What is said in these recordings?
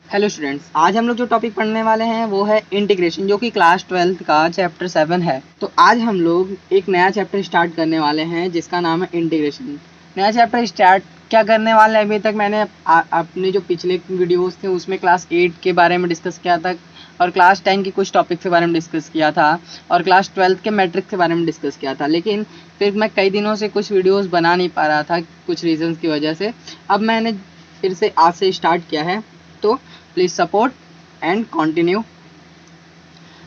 Hello students, आज हम लोग जो टॉपिक पढ़ने वाले हैं वो है इंटीग्रेशन, जो कि क्लास 12th का चैप्टर 7 है। तो आज हम लोग एक नया चैप्टर स्टार्ट करने वाले हैं जिसका नाम है इंटीग्रेशन। नया चैप्टर स्टार्ट क्या करने वाले हैं, अभी तक मैंने अपने जो पिछले वीडियोस थे उसमें क्लास 8 के बारे में डिस्कस किया था और क्लास 10 के कुछ टॉपिक के बारे में डिस्कस किया था और क्लास 12th के मैट्रिक्स के बारे में डिस्कस किया था। लेकिन फिर मैं कई दिनों से कुछ वीडियोज़ बना नहीं पा रहा था कुछ रीज़न्स की वजह से। अब मैंने फिर से आज से स्टार्ट किया है, तो प्लीज़ सपोर्ट एंड कंटिन्यू।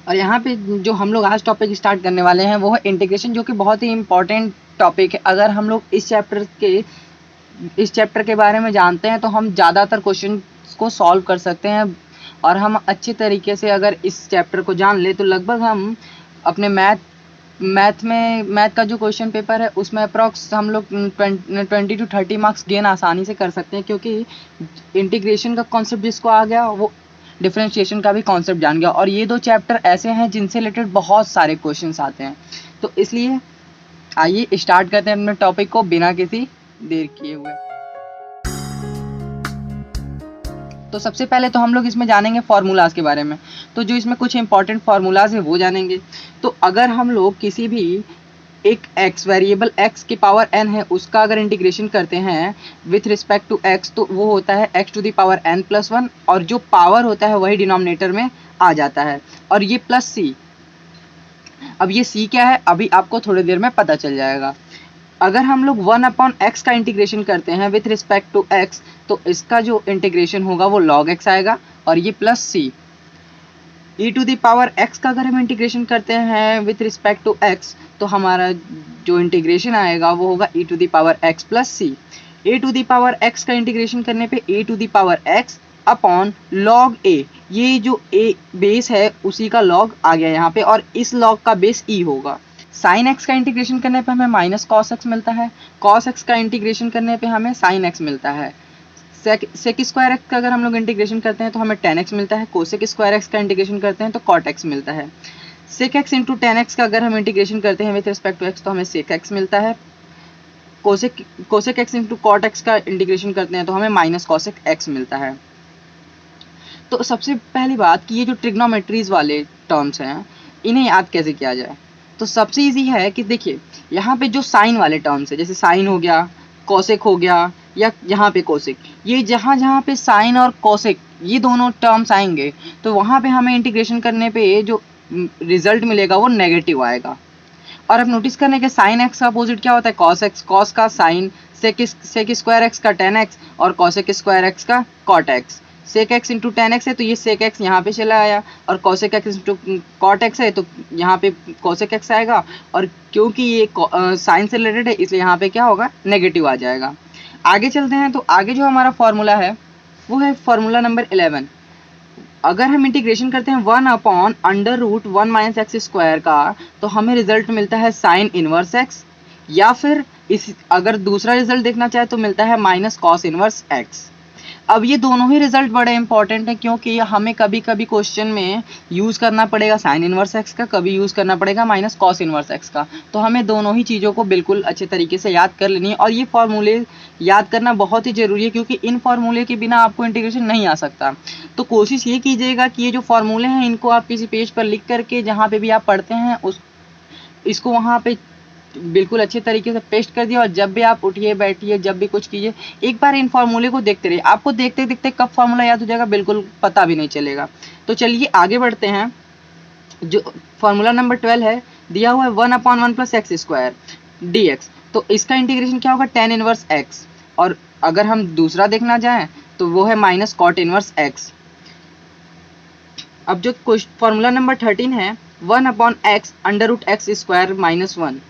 और यहाँ पे जो हम लोग आज टॉपिक स्टार्ट करने वाले हैं वो है इंटीग्रेशन, जो कि बहुत ही इम्पॉर्टेंट टॉपिक है। अगर हम लोग इस चैप्टर के बारे में जानते हैं तो हम ज़्यादातर क्वेश्चन को सॉल्व कर सकते हैं और हम अच्छे तरीके से अगर इस चैप्टर को जान ले तो लगभग हम अपने मैथ का जो क्वेश्चन पेपर है उसमें अप्रॉक्स हम लोग 20 to 30 मार्क्स गेन आसानी से कर सकते हैं, क्योंकि इंटीग्रेशन का कॉन्सेप्ट जिसको आ गया वो डिफरेंशिएशन का भी कॉन्सेप्ट जान गया। और ये दो चैप्टर ऐसे हैं जिनसे रिलेटेड बहुत सारे क्वेश्चंस आते हैं। तो इसलिए आइए स्टार्ट करते हैं अपने टॉपिक को बिना किसी देर किए हुए। तो सबसे पहले तो हम लोग इसमें जानेंगे फार्मूलाज के बारे में। तो जो इसमें कुछ इंपॉर्टेंट फार्मूलाज है वो जानेंगे। तो अगर हम लोग किसी भी एक x वेरिएबल x की पावर n है उसका अगर इंटीग्रेशन करते हैं विथ रिस्पेक्ट टू x तो वो होता है x to the power n plus 1, और जो पावर होता है वही डिनोमिनेटर में आ जाता है। और ये प्लस c, अब ये c क्या है अभी आपको थोड़ी देर में पता चल जाएगा। अगर हम लोग 1/x का इंटीग्रेशन करते हैं विथ रिस्पेक्ट टू x तो इसका जो इंटीग्रेशन होगा वो log x आएगा, और ये plus c। e to the power x का अगर हम इंटीग्रेशन करते हैं विथ रिस्पेक्ट टू x तो हमारा जो इंटीग्रेशन आएगा वो होगा e to the power x plus c। a to the power x का इंटीग्रेशन करने पे a to the power x upon log a, ये जो a बेस है उसी का log आ गया यहाँ पे, और इस log का बेस e होगा। साइन x का इंटीग्रेशन करने पे हमें माइनस कॉस x मिलता है, कॉस x का इंटीग्रेशन करने पे हमें साइन x मिलता है। सेक स्क्वायर एक्स का अगर हम लोग इंटीग्रेशन करते हैं तो हमें टेन एक्स मिलता है, कोसेक स्क्वायर एक्स का इंटीग्रेशन करते हैं तो कॉट एक्स मिलता है। Sec x into tan x का अगर हम इंटीग्रेशन करते हैं विथ रिस्पेक्ट टू एक्स तो हमें सेक एक्स मिलता है। Cosec x into cot x का इंटीग्रेशन करते हैं तो हमें माइनस कॉसेक एक्स मिलता है। तो सबसे पहली बात कि ये जो ट्रिग्नोमेट्रीज वाले टर्म्स हैं इन्हें याद कैसे किया जाए, तो सबसे ईजी है कि देखिए यहाँ पे जो साइन वाले टर्म्स है जैसे साइन हो गया, कॉसेक हो गया, या यहाँ पे कोसेक, ये जहाँ जहाँ पे साइन और कोसेक ये दोनों टर्म्स आएंगे तो वहाँ पे हमें इंटीग्रेशन करने पे जो रिजल्ट मिलेगा वो नेगेटिव आएगा। और अब नोटिस करने के साइन एक्स का अपोजिट क्या होता है कॉस एक्स, कॉस का साइन, सेक स्क्वायर एक्स का टेन एक्स और कॉसेक स्क्वायर एक्स का cot x. Sec x into tan x है तो ये सेक एक्स यहाँ पे चला आया, और cosec x into cot x है तो यहाँ पे कॉसेक एक्स आएगा, और क्योंकि ये साइन से रिलेटेड है इसलिए यहाँ पे क्या होगा नेगेटिव आ जाएगा। आगे चलते हैं तो आगे जो हमारा फॉर्मूला है वो है फॉर्मूला नंबर 11। अगर हम इंटीग्रेशन करते हैं 1/√1 माइनस एक्स स्क्वायर का तो हमें रिजल्ट मिलता है साइन इनवर्स एक्स, या फिर इस अगर दूसरा रिजल्ट देखना चाहे तो मिलता है माइनस कॉस इनवर्स एक्स। अब ये दोनों ही रिजल्ट बड़े इंपॉर्टेंट हैं क्योंकि हमें कभी कभी क्वेश्चन में यूज़ करना पड़ेगा साइन इनवर्स एक्स का, कभी यूज़ करना पड़ेगा माइनस कॉस इनवर्स एक्स का। तो हमें दोनों ही चीज़ों को बिल्कुल अच्छे तरीके से याद कर लेनी है, और ये फॉर्मूले याद करना बहुत ही ज़रूरी है क्योंकि इन फॉर्मूले के बिना आपको इंटीग्रेशन नहीं आ सकता। तो कोशिश ये कीजिएगा कि ये जो फॉर्मूले हैं इनको आप किसी पेज पर लिख करके जहाँ पे भी आप पढ़ते हैं इसको वहाँ पे बिल्कुल अच्छे तरीके से पेस्ट कर दिया, और जब भी आप उठिए बैठिए जब भी कुछ कीजिए एक बार इन फॉर्मूले को देखते रहिए। आपको देखते देखते कब फॉर्मूला याद हो जाएगा बिल्कुल पता भी नहीं चलेगा। तो चलिए आगे बढ़ते हैं। जो फॉर्मूला नंबर 12 है दिया हुआ है 1/1 plus x square D x, तो इसका इंटीग्रेशन क्या होगा टेन इनवर्स एक्स, और अगर हम दूसरा देखना जाएं तो वो है माइनस कॉट इनवर्स एक्स। अब जो फॉर्मूला नंबर 13 है 1/x √x square minus 1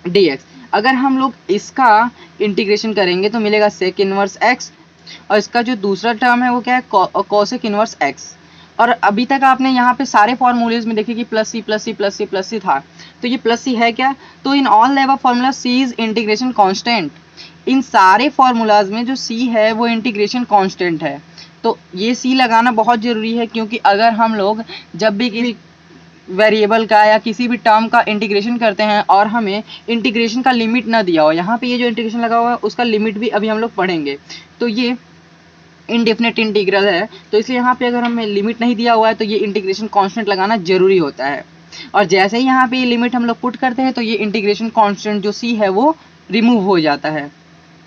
dx, अगर हम लोग इसका इंटीग्रेशन करेंगे तो मिलेगा सेक इनवर्स x, और इसका जो दूसरा टर्म है वो क्या है कोसेक इनवर्स x। और अभी तक आपने यहाँ पे सारे फॉर्मूलेज में देखे कि plus C plus C plus C plus C था, तो ये प्लस सी है क्या, तो in all level formula C is integration constant. इन सारे फॉर्मूलाज में जो सी है वो इंटीग्रेशन कांस्टेंट है, तो ये सी लगाना बहुत ज़रूरी है क्योंकि अगर हम लोग जब भी किसी वेरिएबल का या किसी भी टर्म का इंटीग्रेशन करते हैं और हमें इंटीग्रेशन का लिमिट ना दिया हो, यहाँ पे ये जो इंटीग्रेशन लगा हुआ है उसका लिमिट भी अभी हम लोग पढ़ेंगे, तो ये इंडेफिनेट इंटीग्रल है, तो इसलिए यहाँ पे अगर हमें लिमिट नहीं दिया हुआ है तो ये इंटीग्रेशन कांस्टेंट लगाना जरूरी होता है। और जैसे ही यहाँ पे ये लिमिट हम लोग पुट करते हैं तो ये इंटीग्रेशन कांस्टेंट जो c है वो रिमूव हो जाता है।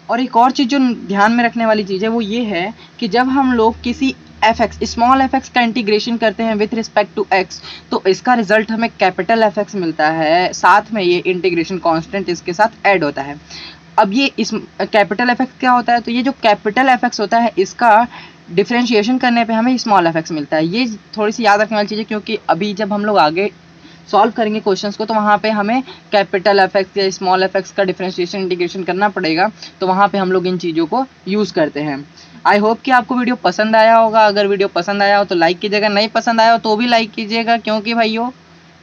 और एक और चीज़ जो ध्यान में रखने वाली चीज़ है वो ये है कि जब हम लोग किसी fx स्मॉल fx का इंटीग्रेशन करते हैं विथ रिस्पेक्ट टू x, तो इसका रिजल्ट हमें कैपिटल fx मिलता है, साथ में ये इंटीग्रेशन कांस्टेंट इसके साथ ऐड होता है। अब ये इस कैपिटल fx क्या होता है, तो ये जो कैपिटल fx होता है इसका डिफरेंशिएशन करने पे हमें स्मॉल fx मिलता है। ये थोड़ी सी याद रखने वाली चीज़ है, क्योंकि अभी जब हम लोग आगे सॉल्व करेंगे क्वेश्चंस को तो वहाँ पे हमें कैपिटल एफएक्स या स्मॉल एफएक्स का डिफरेंशिएशन इंटीग्रेशन करना पड़ेगा, तो वहाँ पे हम लोग इन चीज़ों को यूज़ करते हैं। आई होप कि आपको वीडियो पसंद आया होगा। अगर वीडियो पसंद आया हो तो लाइक कीजिएगा, नहीं पसंद आया हो तो भी लाइक कीजिएगा, क्योंकि भाइयों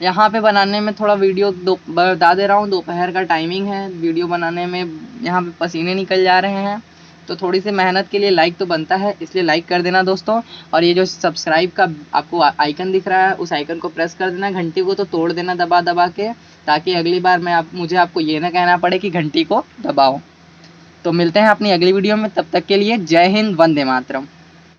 यहाँ पे बनाने में थोड़ा वीडियो बता दे रहा हूँ, दोपहर का टाइमिंग है, वीडियो बनाने में यहाँ पे पसीने निकल जा रहे हैं, तो थोड़ी सी मेहनत के लिए लाइक तो बनता है, इसलिए लाइक कर देना दोस्तों। और ये जो सब्सक्राइब का आपको आइकन दिख रहा है उस आइकन को प्रेस कर देना, घंटी को तो तोड़ देना दबा दबा के, ताकि अगली बार मुझे आपको ये ना कहना पड़े कि घंटी को दबाओ। तो मिलते हैं अपनी अगली वीडियो में, तब तक के लिए जय हिंद, वंदे मातरम।